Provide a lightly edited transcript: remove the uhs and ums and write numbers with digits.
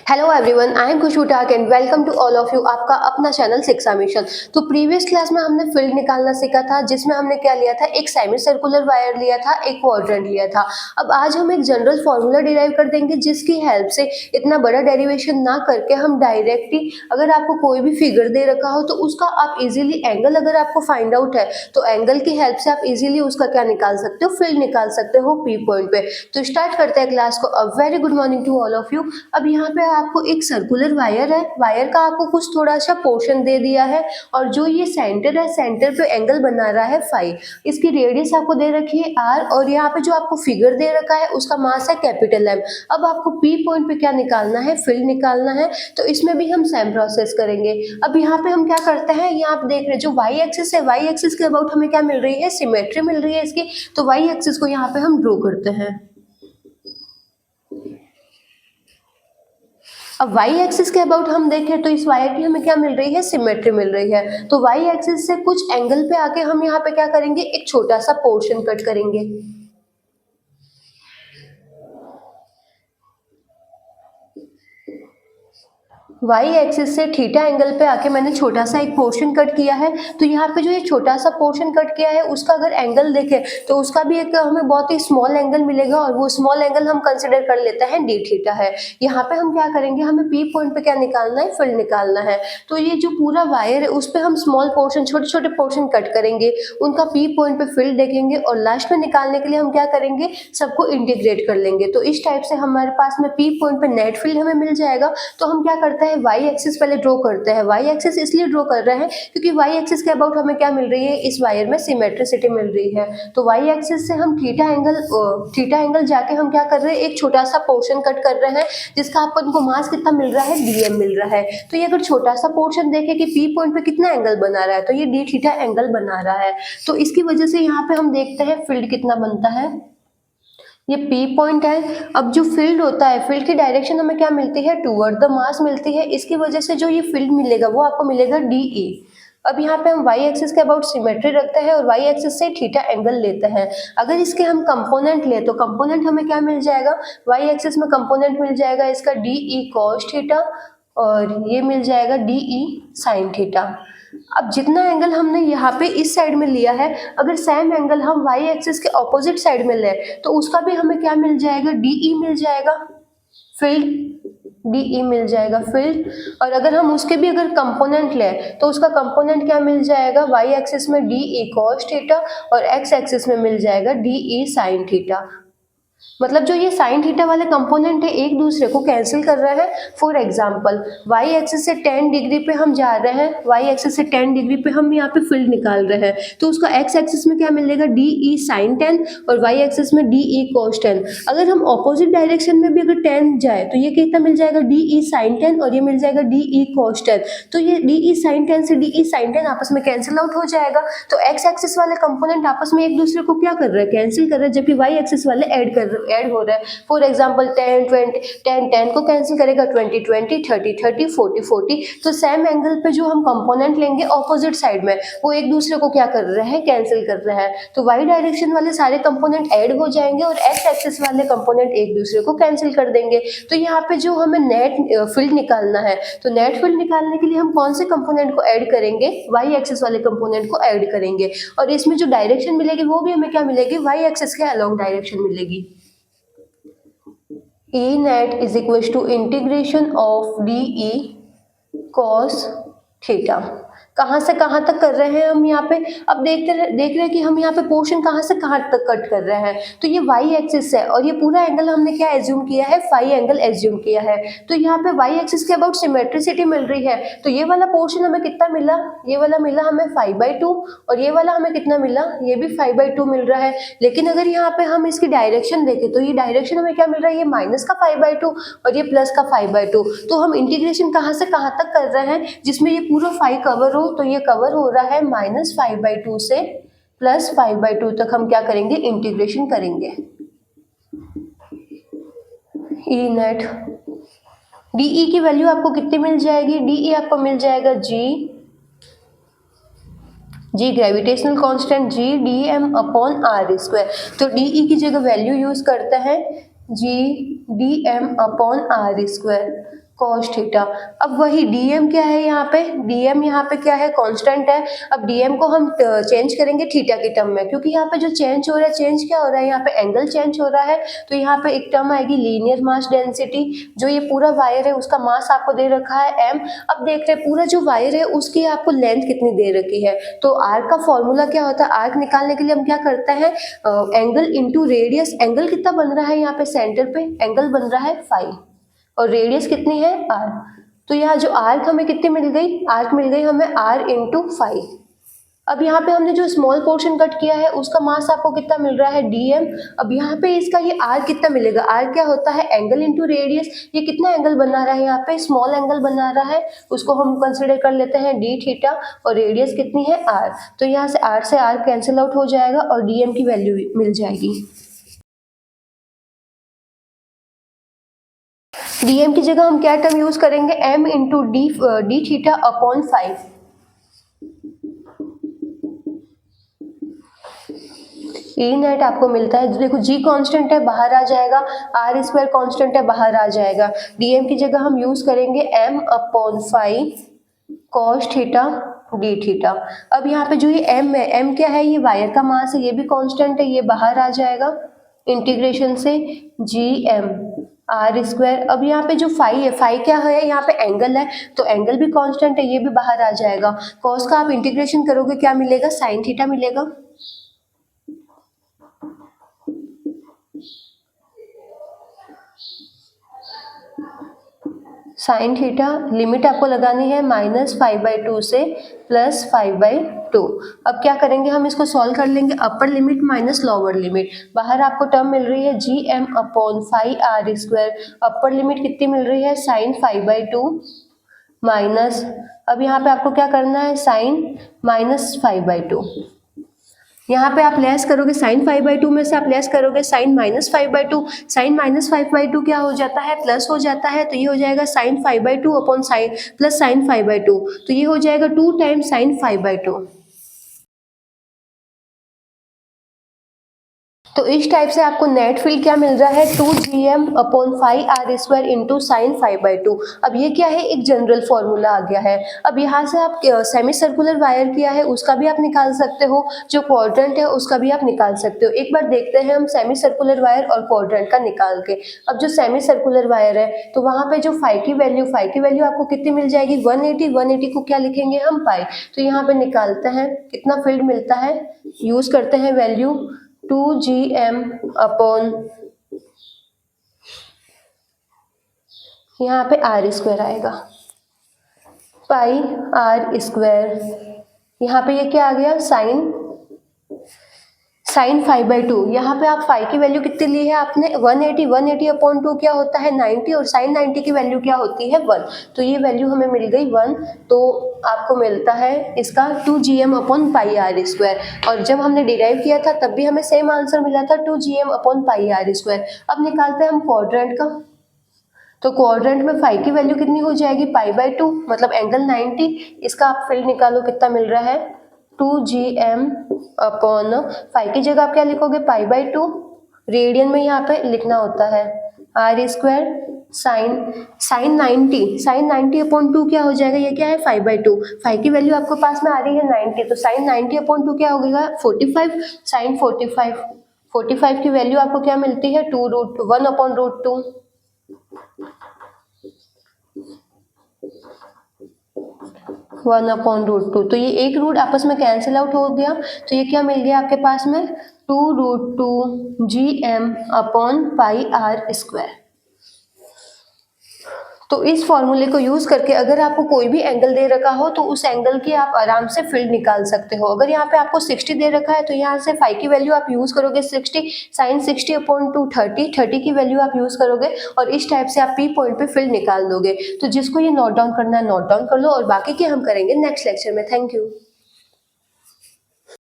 Hello everyone, I am Khushboo ठाक and welcome to all of you. आपका अपना channel शिक्षा मिशन। तो प्रीवियस क्लास में हमने फील्ड निकालना सीखा था, जिसमें हमने क्या लिया था, एक सेमी सर्कुलर वायर लिया था, एक क्वाड्रेंट लिया था। अब आज हम एक जनरल फॉर्मूला डिराइव कर देंगे, जिसकी हेल्प से इतना बड़ा डेरिवेशन ना करके हम डायरेक्टली, अगर आपको कोई भी फिगर दे रखा हो तो उसका आप इजीली एंगल, अगर आपको फाइंड आउट है तो एंगल की हेल्प से आप इजीली उसका क्या निकाल सकते हो, फील्ड निकाल सकते हो पी पॉइंट पे। तो स्टार्ट करते हैं क्लास को। A very good morning to all of you. अब यहाँ पे आपको एक सर्कुलर वायर है, वायर का आपको कुछ थोड़ा सा पोर्शन दे दिया है, और जो ये सेंटर है, सेंटर पे एंगल बना रहा है फाई। इसकी रेडियस आपको दे रखी है आर, और यहाँ पे जो आपको फिगर दे रखा है उसका मास है कैपिटल एम। अब आपको पी पॉइंट पे क्या निकालना है, फील्ड निकालना है। तो इसमें भी हम सेम प्रोसेस करेंगे। अब यहाँ पे हम क्या करते हैं, यहाँ आप देख रहे हैं जो वाई एक्सिस है, वाई एक्सिस के अबाउट हमें क्या मिल रही है, सिमेट्री मिल रही है इसकी। तो वाई एक्सिस को यहाँ पे हम ड्रॉ करते हैं। अब y एक्सिस के अबाउट हम देखें तो इस वायर की हमें क्या मिल रही है, सिमेट्री मिल रही है। तो y एक्सिस से कुछ एंगल पे आके हम यहाँ पे क्या करेंगे, एक छोटा सा पोर्शन कट करेंगे। y एक्सिस से थीटा एंगल पे आके मैंने छोटा सा एक पोर्शन कट किया है। तो यहाँ पे जो ये छोटा सा पोर्शन कट किया है उसका अगर एंगल देखें तो उसका भी एक हमें बहुत ही स्मॉल एंगल मिलेगा, और वो स्मॉल एंगल हम कंसिडर कर लेते हैं d थीटा है। यहाँ पे हम क्या करेंगे, हमें p पॉइंट पे क्या निकालना है, फील्ड निकालना है। तो ये जो पूरा वायर है उस पर हम स्मॉल पोर्शन, छोटे छोटे पोर्शन कट करेंगे, उनका p पॉइंट पे फील्ड देखेंगे, और लास्ट में निकालने के लिए हम क्या करेंगे, सबको इंटीग्रेट कर लेंगे। तो इस टाइप से हमारे पास में p पॉइंट पे नेट फील्ड हमें मिल जाएगा। तो हम क्या करते हैं, y एक्सिस पहले ड्रॉ करते हैं। y एक्सिस इसलिए ड्रॉ कर रहे हैं क्योंकि y एक्सिस के अबाउट हमें क्या मिल रही है, इस वायर में सिमेट्रिसिटी मिल रही है। तो y एक्सिस से हम थीटा एंगल जाके हम क्या कर रहे हैं, एक छोटा सा पोर्शन कट कर रहे हैं, जिसका अपन को मास कितना मिल रहा है, dm मिल रहा है। तो ये अगर छोटा सा पोर्शन देखे कि p पॉइंट पे कितना एंगल बना रहा है, तो ये d थीटा एंगल बना रहा है। तो इसकी वजह से यहाँ पे हम देखते हैं फील्ड कितना बनता है, ये P पॉइंट है। अब जो फील्ड होता है, फील्ड की डायरेक्शन हमें क्या मिलती है, टूवर्ड द मास मिलती है। इसकी वजह से जो ये फील्ड मिलेगा वो आपको मिलेगा DE। अब यहाँ पे हम y एक्सिस के अबाउट सिमेट्री रखते हैं और y एक्सिस से थीटा एंगल लेते हैं। अगर इसके हम कंपोनेंट ले तो कंपोनेंट हमें क्या मिल जाएगा, y एक्सिस में कंपोनेंट मिल जाएगा इसका DE cos थीटा, और ये मिल जाएगा DE sin थीटा। अब जितना एंगल हमने यहाँ पे इस साइड में लिया है, अगर सेम एंगल हम y एक्सिस के ऑपोजिट साइड में ले तो उसका भी हमें क्या मिल जाएगा, DE मिल जाएगा, फील्ड DE मिल जाएगा फील्ड। और अगर हम उसके भी अगर कंपोनेंट ले तो उसका कंपोनेंट क्या मिल जाएगा, y एक्सिस में DE cos थीटा, और x एक्सिस में मिल जाएगा DE sin थीटा। मतलब जो ये साइन थीटा वाले कंपोनेंट है एक दूसरे को कैंसिल कर रहे हैं। फॉर एग्जांपल y एक्सिस से 10 डिग्री पे हम जा रहे हैं, y एक्सिस से 10 डिग्री पे हम यहाँ पे फील्ड निकाल रहे हैं, तो उसका x एक्सिस में क्या मिलेगा, DE sin 10, और y एक्सिस में DE cos 10। अगर हम ऑपोजिट डायरेक्शन में भी अगर 10 जाए तो ये कितना मिल जाएगा, DE sin 10, और ये मिल जाएगा DE cos 10। तो ये DE sin 10 से DE sin 10 आपस में कैंसिल आउट हो जाएगा। तो x एक्सिस वाले कंपोनेंट आपस में एक दूसरे को क्या कर रहे हैं, कैंसिल कर रहे हैं, जबकि y एक्सिस वाले ऐड हो रहा है। फॉर एग्जांपल 10 20, 10 10 को कैंसिल करेगा, 20 20, 30 30, 40 40। तो सेम एंगल पे जो हम कंपोनेंट लेंगे ऑपोजिट साइड में, वो एक दूसरे को क्या कर रहे हैं, कैंसिल कर रहे हैं। तो y डायरेक्शन वाले सारे कंपोनेंट ऐड हो जाएंगे और x एक्सिस वाले कंपोनेंट एक दूसरे को कैंसिल कर देंगे। तो यहाँ पे जो हमें नेट फील्ड निकालना है, तो नेट फील्ड निकालने के लिए हम कौन से कंपोनेंट को ऐड करेंगे, y एक्सिस वाले कंपोनेंट को ऐड करेंगे, और इसमें जो डायरेक्शन मिलेगी वो भी हमें क्या मिलेगी, y एक्सिस के अलोंग डायरेक्शन मिलेगी। E net is equals to integration of DE cos theta. कहाँ से कहाँ तक कर रहे हैं हम यहाँ पे, अब देख रहे हैं कि हम यहाँ पे पोर्शन कहाँ से कहाँ तक कट कर रहे हैं। तो ये y एक्सिस है, और ये पूरा एंगल हमने क्या एज्यूम किया है, फाई एंगल एज्यूम किया है। तो यहाँ पे y एक्सिस के अबाउट सिमेट्रिसिटी मिल रही है, तो ये वाला पोर्शन हमें कितना मिला, ये वाला मिला हमें 5/2, और ये वाला हमें कितना मिला, ये भी 5/2 मिल रहा है। लेकिन अगर यहाँ पे हम इसकी डायरेक्शन देखें तो ये डायरेक्शन हमें क्या मिल रहा है, ये माइनस का 5/2 और ये प्लस का 5/2। तो हम इंटीग्रेशन कहाँ से कहाँ तक कर रहे हैं, जिसमें ये पूरा 5 कवर हो, तो ये कवर हो रहा है -5/2 से +5/2 तक हम क्या करेंगे, इंटीग्रेशन करेंगे। E नेट DE की वैल्यू आपको कितनी मिल जाएगी, DE आपको मिल जाएगा जी ग्रेविटेशनल कांस्टेंट G dm/r²। तो DE की जगह वैल्यू यूज करते हैं G dm/r²। cos theta. अब वही dm क्या है यहाँ पे, dm यहाँ पे क्या है, कांस्टेंट है। अब dm को हम चेंज करेंगे थीटा के टर्म में, क्योंकि यहाँ पे जो चेंज हो रहा है, चेंज क्या हो रहा है, यहाँ पे एंगल चेंज हो रहा है। तो यहाँ पे एक टर्म आएगी लीनियर मास डेंसिटी। जो ये पूरा वायर है उसका मास आपको दे रखा है m। अब देख रहे हैं पूरा जो वायर है उसकी आपको लेंथ कितनी दे रखी है। तो आर्क का फॉर्मूला क्या होता है, आर्क निकालने के लिए हम क्या करते हैं, एंगल इंटू रेडियस। एंगल कितना बन रहा है यहाँ पे सेंटर पे, एंगल बन रहा है फाई, और रेडियस कितनी है r। तो यहाँ जो आर्क हमें कितनी मिल गई, आर्क मिल गई हमें r इंटू फाई। अब यहाँ पे हमने जो स्मॉल पोर्शन कट किया है उसका मास आपको कितना मिल रहा है, dm। अब यहाँ पे इसका ये r कितना मिलेगा, r क्या होता है, एंगल इंटू रेडियस। ये कितना एंगल बना रहा है, यहाँ पे स्मॉल एंगल बना रहा है, उसको हम कंसिडर कर लेते हैं d थीटा, और रेडियस कितनी है r। तो यहाँ से r कैंसिल आउट हो जाएगा और dm की वैल्यू मिल जाएगी। dm की जगह हम क्या टर्म यूज करेंगे, m into D theta upon 5। E net आपको मिलता है, देखो g कांस्टेंट है बाहर आ जाएगा, r स्क्वायर कांस्टेंट है बाहर आ जाएगा। dm की जगह हम यूज करेंगे m upon 5 cos theta d theta. अब यहाँ पे जो ये m है, m क्या है, ये वायर का मास है, ये भी कांस्टेंट है, ये बाहर आ जाएगा इंटीग्रेशन से gm r स्क्वायर। अब यहाँ पे जो फाई है, फाई क्या है, यहाँ पे एंगल है, तो एंगल भी कांस्टेंट है, ये भी बाहर आ जाएगा। cos का आप इंटीग्रेशन करोगे क्या मिलेगा, साइन थीटा मिलेगा। साइन थीटा लिमिट आपको लगानी है -5/2 से +5/2। अब क्या करेंगे, हम इसको सॉल्व कर लेंगे, upper limit minus lower limit. बाहर आपको टर्म मिल रही है gm upon 5r square, upper limit कितनी मिल रही है, साइन 5/2 माइनस, अब यहाँ पे आपको क्या करना है, साइन -5/2। यहाँ पे आप लेस करोगे, साइन 5/2 में से आप लेस करोगे साइन -5/2, साइन -5/2 क्या हो जाता है, प्लस हो जाता है। तो ये हो जाएगा sine 5/2 upon sine plus sine 5/2, तो ये हो जाएगा 2 टाइम्स साइन 5/2। तो इस टाइप से आपको नेट फील्ड क्या मिल रहा है, 2gm upon 5r square into sine 5/2। अब ये क्या है, एक जनरल फॉर्मूला आ गया है। अब यहाँ से आप सेमी सर्कुलर वायर किया है उसका भी आप निकाल सकते हो, जो क्वाड्रेंट है उसका भी आप निकाल सकते हो। एक बार देखते हैं हम सेमी सर्कुलर वायर और क्वाड्रेंट का निकाल के। अब जो सेमी सर्कुलर वायर है तो वहाँ पे जो फाई की वैल्यू आपको कितनी मिल जाएगी, 180 को क्या लिखेंगे हम, पाई। तो यहाँ पे निकालते हैं कितना फील्ड मिलता है, यूज करते हैं वैल्यू 2gm अपॉन, यहाँ पे r स्क्वायर आएगा, पाई r स्क्वायर। यहाँ पे ये क्या आ गया, साइन 5/2। यहाँ पे आप फाई की वैल्यू कितनी ली है आपने, 180 अपॉन 2 क्या होता है, 90, और साइन 90 की वैल्यू क्या होती है, 1। तो ये वैल्यू हमें मिल गई 1, तो आपको मिलता है इसका 2gm upon pi r square. और जब हमने डिराइव किया था तब भी हमें सेम आंसर मिला था, 2gm upon pi r square. अब निकालते हैं हम क्वाड्रेंट का। तो क्वाड्रेंट में फाई की वैल्यू कितनी हो जाएगी, पाई/2, मतलब एंगल 90। इसका आप फील्ड निकालो कितना मिल रहा है, 2gm अपॉन, फाई की जगह आप क्या लिखोगे, पाई/2, रेडियन में यहाँ पे लिखना होता है r स्क्वायर, साइन 90 अपॉन 2 क्या हो जाएगा, ये क्या है, 5/2। फाई की वैल्यू आपको पास में आ रही है 90, तो साइन 90 अपॉन 2 क्या हो गया, 45, साइन 45 की वैल्यू आपको क्या मिलती है, 1 अपॉन √2। √2, तो ये एक रूट आपस में कैंसिल आउट हो गया। तो ये क्या मिल गया आपके पास में, 2√2 gm upon pi r square. तो इस फॉर्मूले को यूज करके अगर आपको कोई भी एंगल दे रखा हो तो उस एंगल की आप आराम से फील्ड निकाल सकते हो। अगर यहाँ पे आपको 60 दे रखा है तो यहाँ से फाई की वैल्यू आप यूज करोगे 60, साइन 60 अपॉन 2 30 की वैल्यू आप यूज करोगे, और इस टाइप से आप पी पॉइंट पे फील्ड निकाल दोगे। तो जिसको ये नोट डाउन करना है नोट डाउन कर लो, और बाकी के हम करेंगे नेक्स्ट लेक्चर में। Thank you.